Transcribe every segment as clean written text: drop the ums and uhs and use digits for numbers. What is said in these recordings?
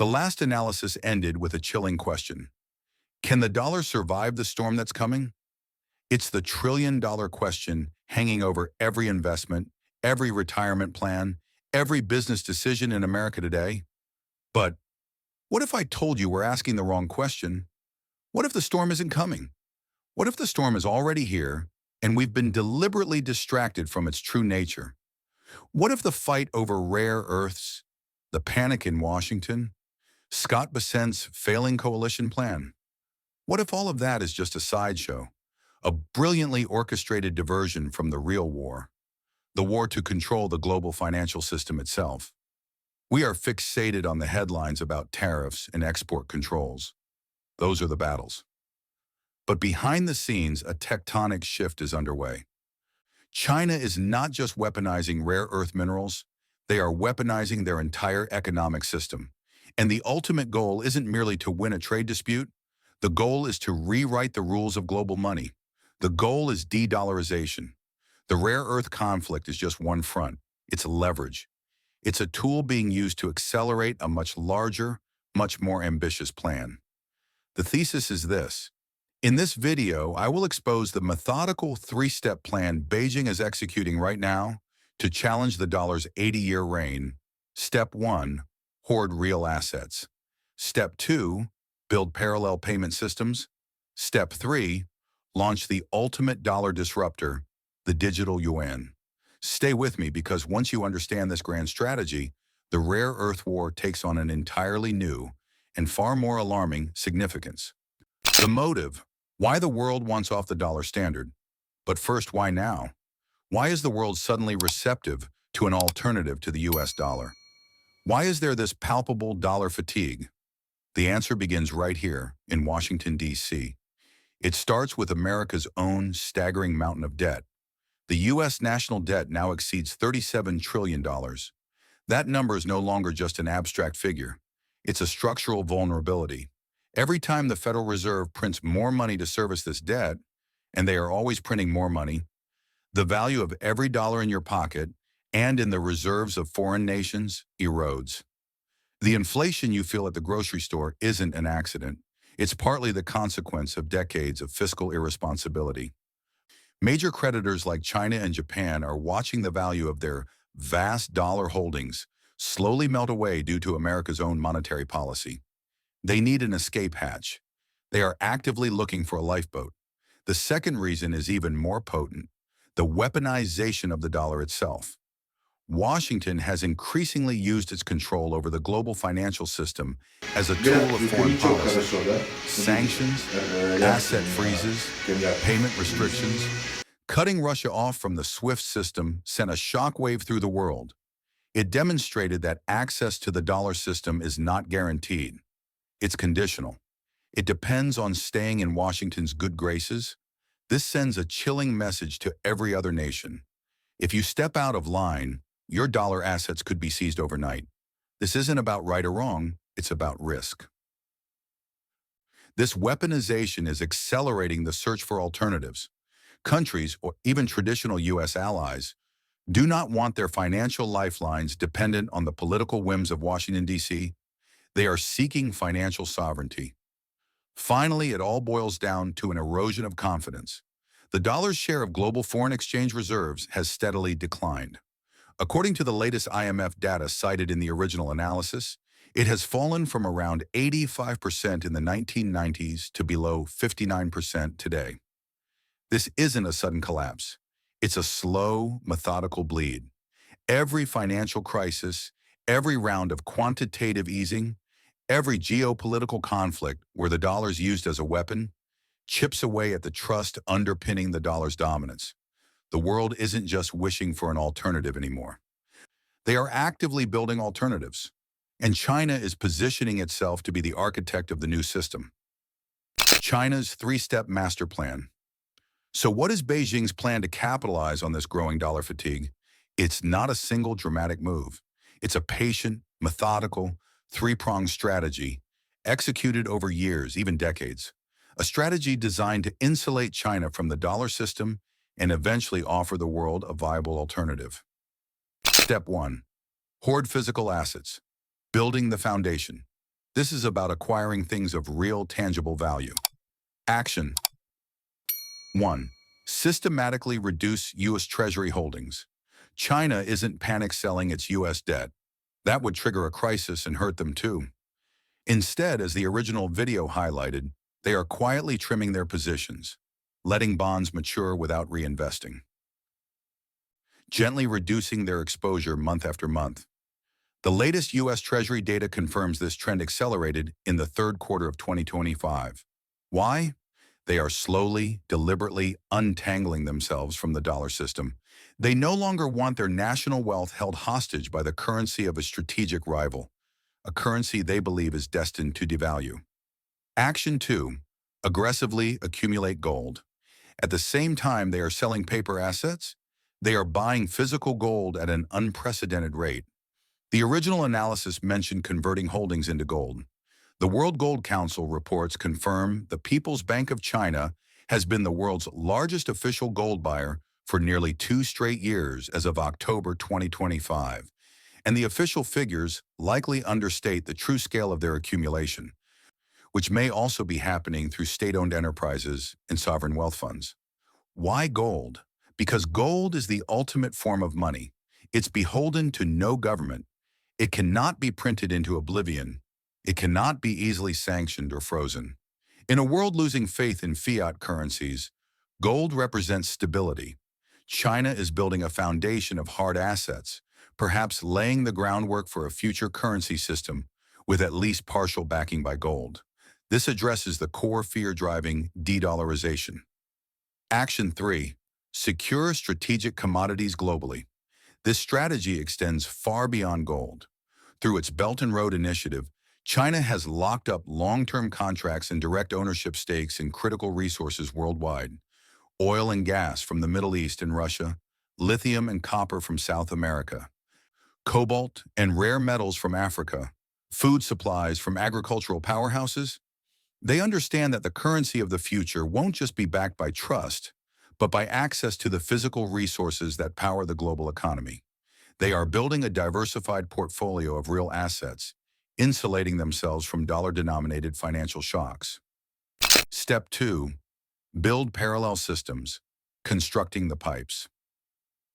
The last analysis ended with a chilling question. Can the dollar survive the storm that's coming? It's the trillion-dollar question hanging over every investment, every retirement plan, every business decision in America today. But what if I told you we're asking the wrong question? What if the storm isn't coming? What if the storm is already here and we've been deliberately distracted from its true nature? What if the fight over rare earths, the panic in Washington, Scott Bessent's failing coalition plan? What if all of that is just a sideshow, a brilliantly orchestrated diversion from the real war, the war to control the global financial system itself? We are fixated on the headlines about tariffs and export controls. Those are the battles. But behind the scenes, a tectonic shift is underway. China is not just weaponizing rare earth minerals, they are weaponizing their entire economic system. And the ultimate goal isn't merely to win a trade dispute. The goal is to rewrite the rules of global money. The goal is de-dollarization. The rare earth conflict is just one front. It's leverage. It's a tool being used to accelerate a much larger, much more ambitious plan. The thesis is this. In this video, I will expose the methodical three-step plan Beijing is executing right now to challenge the dollar's 80-year reign. Step 1, hoard real assets. Step 2, build parallel payment systems. Step 3, launch the ultimate dollar disruptor, the Digital Yuan. Stay with me because once you understand this grand strategy, the rare earth war takes on an entirely new and far more alarming significance. The motive, why the world wants off the dollar standard. But first, why now? Why is the world suddenly receptive to an alternative to the US dollar? Why is there this palpable dollar fatigue? The answer begins right here in Washington, D.C. It starts with America's own staggering mountain of debt. The U.S. national debt now exceeds $37 trillion. That number is no longer just an abstract figure. It's a structural vulnerability. Every time the Federal Reserve prints more money to service this debt, and they are always printing more money, the value of every dollar in your pocket and in the reserves of foreign nations erodes. The inflation you feel at the grocery store isn't an accident. It's partly the consequence of decades of fiscal irresponsibility. Major creditors like China and Japan are watching the value of their vast dollar holdings slowly melt away due to America's own monetary policy. They need an escape hatch. They are actively looking for a lifeboat. The second reason is even more potent, the weaponization of the dollar itself. Washington has increasingly used its control over the global financial system as a tool of foreign policy. Sanctions, asset freezes, payment restrictions. Cutting Russia off from the SWIFT system sent a shockwave through the world. It demonstrated that access to the dollar system is not guaranteed. It's conditional. It depends on staying in Washington's good graces. This sends a chilling message to every other nation. If you step out of line, your dollar assets could be seized overnight. This isn't about right or wrong, it's about risk. This weaponization is accelerating the search for alternatives. Countries, or even traditional U.S. allies, do not want their financial lifelines dependent on the political whims of Washington, D.C. They are seeking financial sovereignty. Finally, it all boils down to an erosion of confidence. The dollar's share of global foreign exchange reserves has steadily declined. According to the latest IMF data cited in the original analysis, it has fallen from around 85% in the 1990s to below 59% today. This isn't a sudden collapse. It's a slow, methodical bleed. Every financial crisis, every round of quantitative easing, every geopolitical conflict where the dollar is used as a weapon, chips away at the trust underpinning the dollar's dominance. The world isn't just wishing for an alternative anymore. They are actively building alternatives, and China is positioning itself to be the architect of the new system. China's three-step master plan. So what is Beijing's plan to capitalize on this growing dollar fatigue? It's not a single dramatic move. It's a patient, methodical, three-pronged strategy executed over years, even decades. A strategy designed to insulate China from the dollar system and eventually offer the world a viable alternative. Step 1. Hoard physical assets. Building the foundation. This is about acquiring things of real, tangible value. Action. 1. Systematically reduce U.S. Treasury holdings. China isn't panic selling its U.S. debt. That would trigger a crisis and hurt them too. Instead, as the original video highlighted, they are quietly trimming their positions, letting bonds mature without reinvesting, gently reducing their exposure month after month. The latest U.S. Treasury data confirms this trend accelerated in the third quarter of 2025. Why? They are slowly, deliberately untangling themselves from the dollar system. They no longer want their national wealth held hostage by the currency of a strategic rival, a currency they believe is destined to devalue. Action 2. Aggressively accumulate gold. At the same time they are selling paper assets, they are buying physical gold at an unprecedented rate. The original analysis mentioned converting holdings into gold. The World Gold Council reports confirm the People's Bank of China has been the world's largest official gold buyer for nearly 2 straight years as of October 2025. And the official figures likely understate the true scale of their accumulation, which may also be happening through state-owned enterprises and sovereign wealth funds. Why gold? Because gold is the ultimate form of money. It's beholden to no government. It cannot be printed into oblivion. It cannot be easily sanctioned or frozen. In a world losing faith in fiat currencies, gold represents stability. China is building a foundation of hard assets, perhaps laying the groundwork for a future currency system with at least partial backing by gold. This addresses the core fear driving de-dollarization. Action 3. Secure strategic commodities globally. This strategy extends far beyond gold. Through its Belt and Road Initiative, China has locked up long-term contracts and direct ownership stakes in critical resources worldwide. Oil and gas from the Middle East and Russia, lithium and copper from South America, cobalt and rare metals from Africa, food supplies from agricultural powerhouses. They understand that the currency of the future won't just be backed by trust, but by access to the physical resources that power the global economy. They are building a diversified portfolio of real assets, insulating themselves from dollar-denominated financial shocks. Step 2. Build parallel systems, constructing the pipes.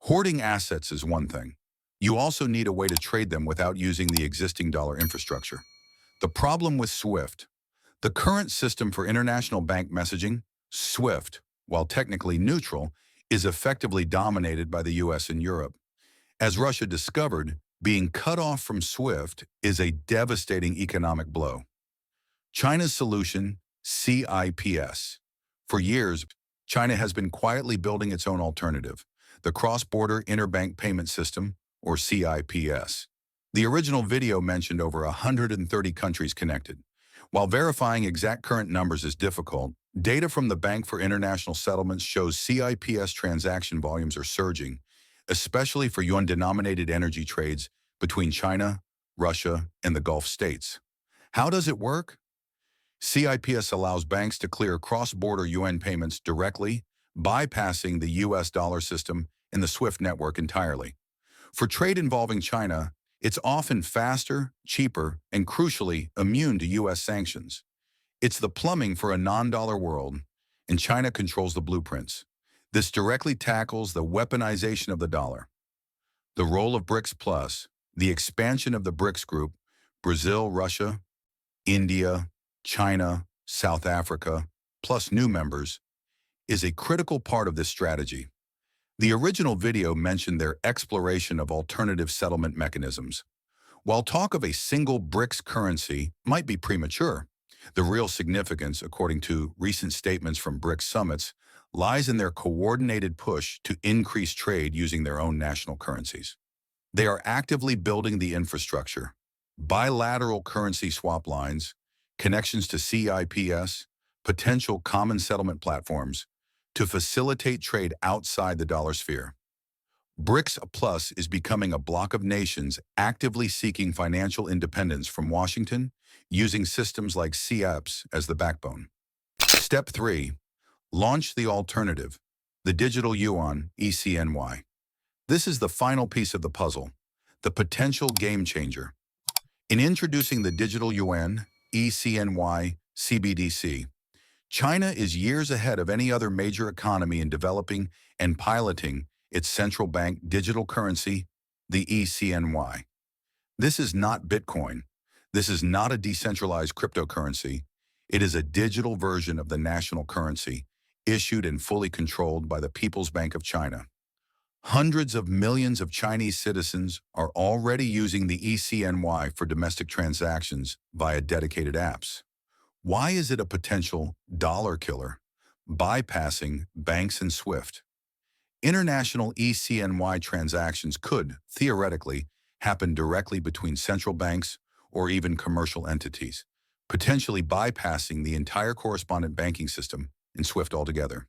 Hoarding assets is one thing. You also need a way to trade them without using the existing dollar infrastructure. The problem with SWIFT. The current system for international bank messaging, SWIFT, while technically neutral, is effectively dominated by the US and Europe. As Russia discovered, being cut off from SWIFT is a devastating economic blow. China's solution, CIPS. For years, China has been quietly building its own alternative, the Cross-Border Interbank Payment System, or CIPS. The original video mentioned over 130 countries connected. While verifying exact current numbers is difficult, data from the Bank for International Settlements shows CIPS transaction volumes are surging, especially for yuan-denominated energy trades between China, Russia, and the Gulf states. How does it work? CIPS allows banks to clear cross-border yuan payments directly, bypassing the US dollar system and the SWIFT network entirely. For trade involving China, it's often faster, cheaper, and crucially, immune to US sanctions. It's the plumbing for a non-dollar world, and China controls the blueprints. This directly tackles the weaponization of the dollar. The role of BRICS Plus, the expansion of the BRICS group, Brazil, Russia, India, China, South Africa, plus new members, is a critical part of this strategy. The original video mentioned their exploration of alternative settlement mechanisms. While talk of a single BRICS currency might be premature, the real significance, according to recent statements from BRICS summits, lies in their coordinated push to increase trade using their own national currencies. They are actively building the infrastructure, bilateral currency swap lines, connections to CIPS, potential common settlement platforms, to facilitate trade outside the dollar sphere. BRICS Plus is becoming a bloc of nations actively seeking financial independence from Washington, using systems like CIPS as the backbone. Step 3. Launch the alternative, the Digital Yuan, ECNY. This is the final piece of the puzzle, the potential game changer. In introducing the Digital Yuan, ECNY CBDC. China is years ahead of any other major economy in developing and piloting its central bank digital currency, the ECNY. This is not Bitcoin. This is not a decentralized cryptocurrency. It is a digital version of the national currency, issued and fully controlled by the People's Bank of China. Hundreds of millions of Chinese citizens are already using the ECNY for domestic transactions via dedicated apps. Why is it a potential dollar killer, bypassing banks and SWIFT? International ECNY transactions could, theoretically, happen directly between central banks or even commercial entities, potentially bypassing the entire correspondent banking system in SWIFT altogether.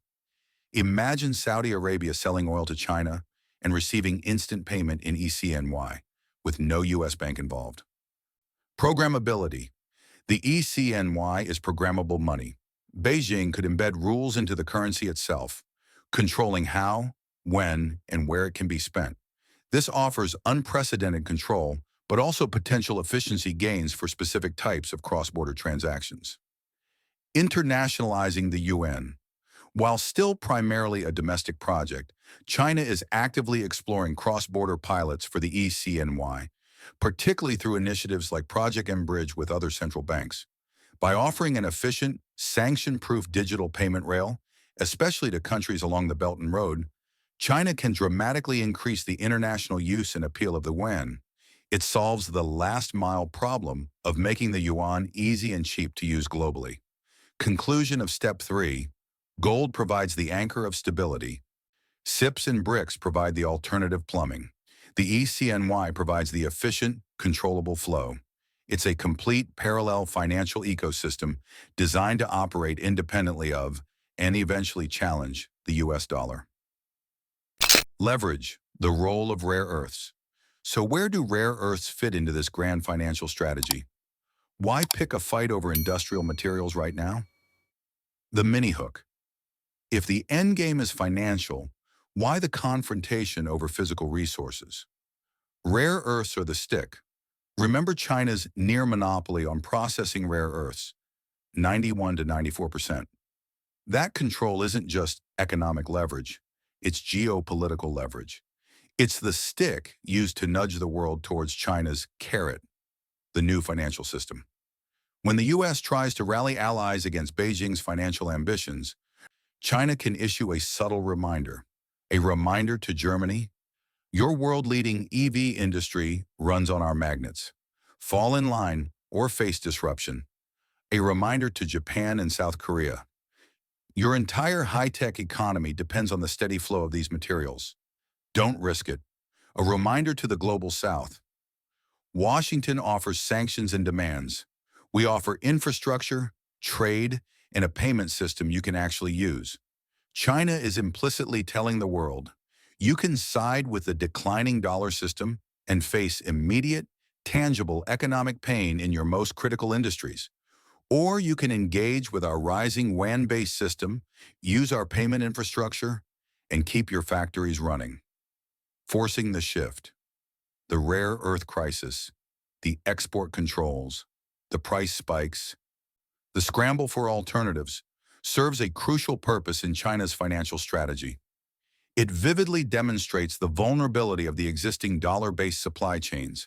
Imagine Saudi Arabia selling oil to China and receiving instant payment in ECNY with no U.S. bank involved. Programmability. The ECNY is programmable money. Beijing could embed rules into the currency itself, controlling how, when, and where it can be spent. This offers unprecedented control, but also potential efficiency gains for specific types of cross-border transactions. Internationalizing the yuan. While still primarily a domestic project, China is actively exploring cross-border pilots for the ECNY, particularly through initiatives like Project mBridge with other central banks. By offering an efficient, sanction-proof digital payment rail, especially to countries along the Belt and Road, China can dramatically increase the international use and appeal of the yuan. It solves the last-mile problem of making the yuan easy and cheap to use globally. Conclusion of Step 3. Gold provides the anchor of stability. CIPS and BRICS provide the alternative plumbing. The ECNY provides the efficient, controllable flow. It's a complete parallel financial ecosystem designed to operate independently of and eventually challenge the US dollar. Leverage, the role of rare earths. So where do rare earths fit into this grand financial strategy? Why pick a fight over industrial materials right now? The mini-hook. If the end game is financial, why the confrontation over physical resources? Rare earths are the stick. Remember China's near monopoly on processing rare earths, 91 to 94%. That control isn't just economic leverage, it's geopolitical leverage. It's the stick used to nudge the world towards China's carrot, the new financial system. When the U.S. tries to rally allies against Beijing's financial ambitions, China can issue a subtle reminder. A reminder to Germany, your world-leading EV industry runs on our magnets. Fall in line or face disruption. A reminder to Japan and South Korea. Your entire high-tech economy depends on the steady flow of these materials. Don't risk it. A reminder to the global South. Washington offers sanctions and demands. We offer infrastructure, trade, and a payment system you can actually use. China is implicitly telling the world, you can side with the declining dollar system and face immediate, tangible economic pain in your most critical industries. Or you can engage with our rising yuan-based system, use our payment infrastructure, and keep your factories running. Forcing the shift. The rare earth crisis, the export controls, the price spikes, the scramble for alternatives serves a crucial purpose in China's financial strategy. It vividly demonstrates the vulnerability of the existing dollar-based supply chains.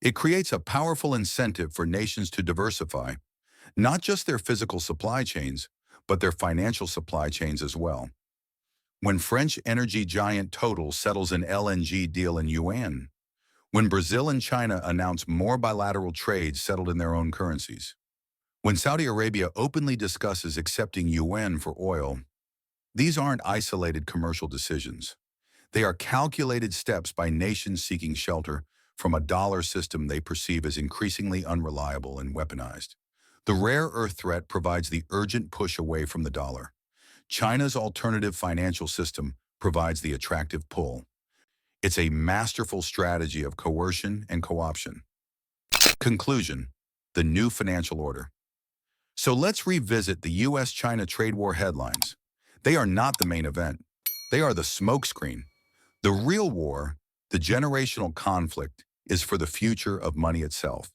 It creates a powerful incentive for nations to diversify, not just their physical supply chains, but their financial supply chains as well. When French energy giant Total settles an LNG deal in yuan, when Brazil and China announce more bilateral trades settled in their own currencies, when Saudi Arabia openly discusses accepting yuan for oil, these aren't isolated commercial decisions. They are calculated steps by nations seeking shelter from a dollar system they perceive as increasingly unreliable and weaponized. The rare earth threat provides the urgent push away from the dollar. China's alternative financial system provides the attractive pull. It's a masterful strategy of coercion and co-option. Conclusion: the new financial order. So let's revisit the U.S.-China trade war headlines. They are not the main event. They are the smokescreen. The real war, the generational conflict, is for the future of money itself.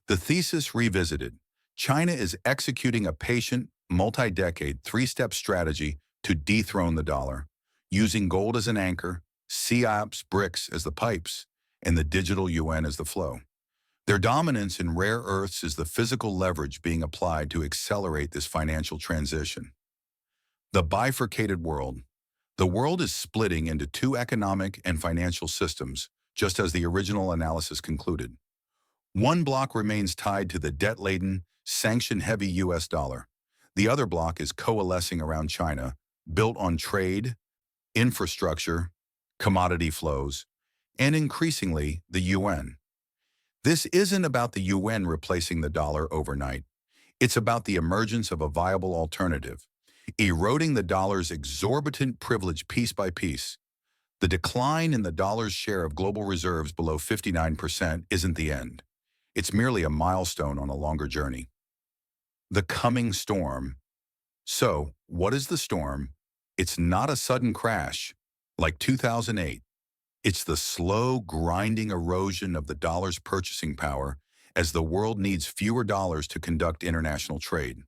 The thesis revisited: China is executing a patient, multi-decade, three-step strategy to dethrone the dollar, using gold as an anchor, CIPS, BRICS as the pipes, and the digital yuan as the flow. Their dominance in rare earths is the physical leverage being applied to accelerate this financial transition. The bifurcated world. The world is splitting into two economic and financial systems, just as the original analysis concluded. One block remains tied to the debt-laden, sanction-heavy US dollar. The other block is coalescing around China, built on trade, infrastructure, commodity flows, and increasingly, the yuan. This isn't about the yuan replacing the dollar overnight. It's about the emergence of a viable alternative, eroding the dollar's exorbitant privilege piece by piece. The decline in the dollar's share of global reserves below 59% isn't the end. It's merely a milestone on a longer journey. The coming storm. So, what is the storm? It's not a sudden crash, like 2008. It's the slow, grinding erosion of the dollar's purchasing power as the world needs fewer dollars to conduct international trade.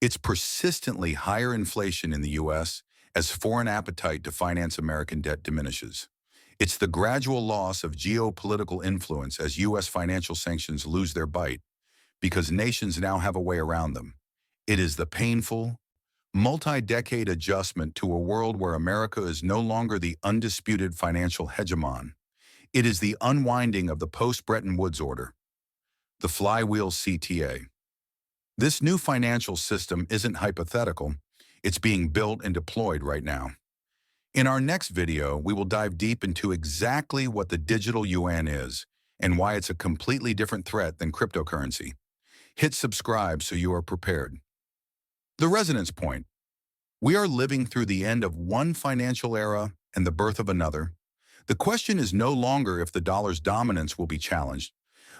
It's persistently higher inflation in the U.S. as foreign appetite to finance American debt diminishes. It's the gradual loss of geopolitical influence as U.S. financial sanctions lose their bite, because nations now have a way around them. It is the painful, multi-decade adjustment to a world where America is no longer the undisputed financial hegemon. It is the unwinding of the post-Bretton Woods order, the flywheel CTA. This new financial system isn't hypothetical, it's being built and deployed right now. In our next video, we will dive deep into exactly what the digital yuan is and why it's a completely different threat than cryptocurrency. Hit subscribe so you are prepared. The resonance point. We are living through the end of one financial era and the birth of another. The question is no longer if the dollar's dominance will be challenged,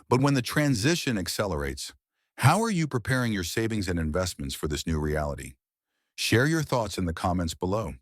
but when the transition accelerates, how are you preparing your savings and investments for this new reality? Share your thoughts in the comments below.